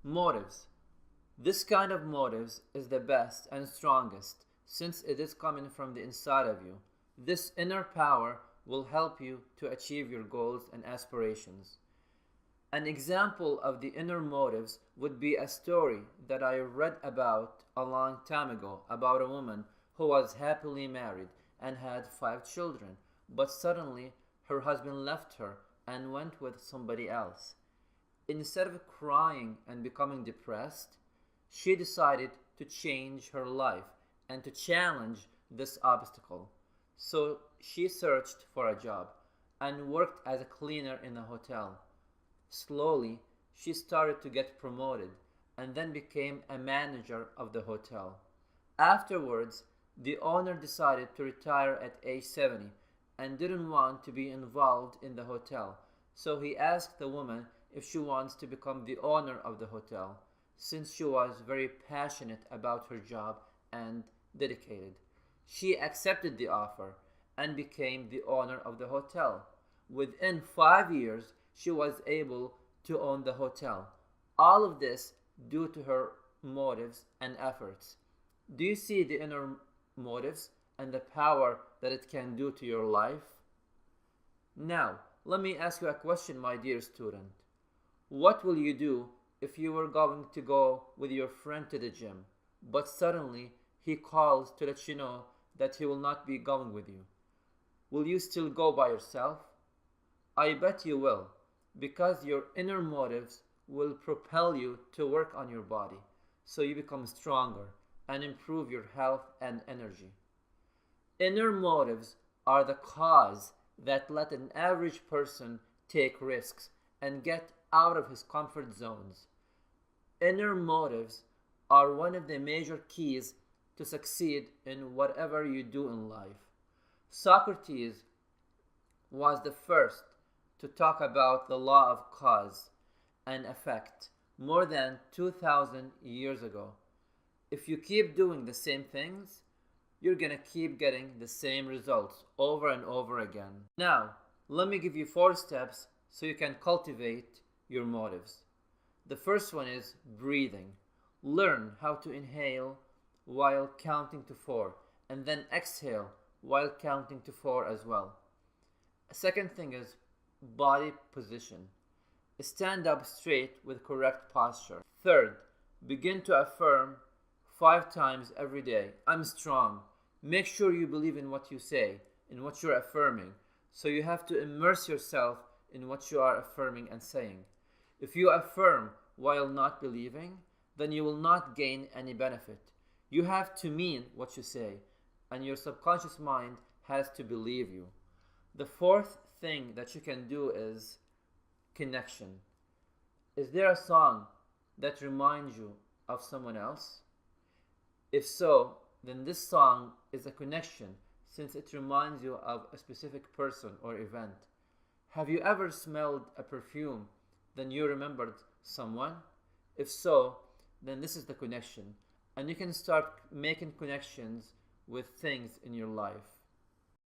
Motives. This kind of motives is the best and strongest since it is coming from the inside of you. This inner power will help you to achieve your goals and aspirations. An example of the inner motives would be a story that I read about a long time ago about a woman who was happily married and had 5 children, but suddenly her husband left her and went with somebody else. Instead of crying and becoming depressed, she decided to change her life and to challenge this obstacle. So she searched for a job and worked as a cleaner in a hotel. Slowly, she started to get promoted and then became a manager of the hotel. Afterwards, the owner decided to retire at age 70 and didn't want to be involved in the hotel, so he asked the woman if she wants to become the owner of the hotel, since she was very passionate about her job and dedicated. She accepted the offer and became the owner of the hotel. Within 5 years, she was able to own the hotel. All of this due to her motives and efforts. Do you see the inner motives and the power that it can do to your life? Now, let me ask you a question, my dear student. What will you do if you were going to go with your friend to the gym, but suddenly he calls to let you know that he will not be going with you? Will you still go by yourself? I bet you will, because your inner motives will propel you to work on your body so you become stronger and improve your health and energy. Inner motives are the cause that let an average person take risks and get out of his comfort zones. Inner motives are one of the major keys to succeed in whatever you do in life. Socrates was the first to talk about the law of cause and effect more than 2,000 years ago. If you keep doing the same things, you're gonna keep getting the same results over and over again. Now, let me give you 4 steps so you can cultivate your motives. The first one is breathing. Learn how to inhale while counting to 4 and then exhale while counting to 4 as well. A second thing is body position. Stand up straight with correct posture. Third, begin to affirm 5 times every day. I'm strong. Make sure you believe in what you say, in what you're affirming. So you have to immerse yourself in what you are affirming and saying. If you affirm while not believing, then you will not gain any benefit. You have to mean what you say, and your subconscious mind has to believe you. The fourth thing that you can do is connection. Is there a song that reminds you of someone else? If so, then this song is a connection since it reminds you of a specific person or event. Have you ever smelled a perfume, then you remembered someone? If so, then this is the connection, and you can start making connections with things in your life.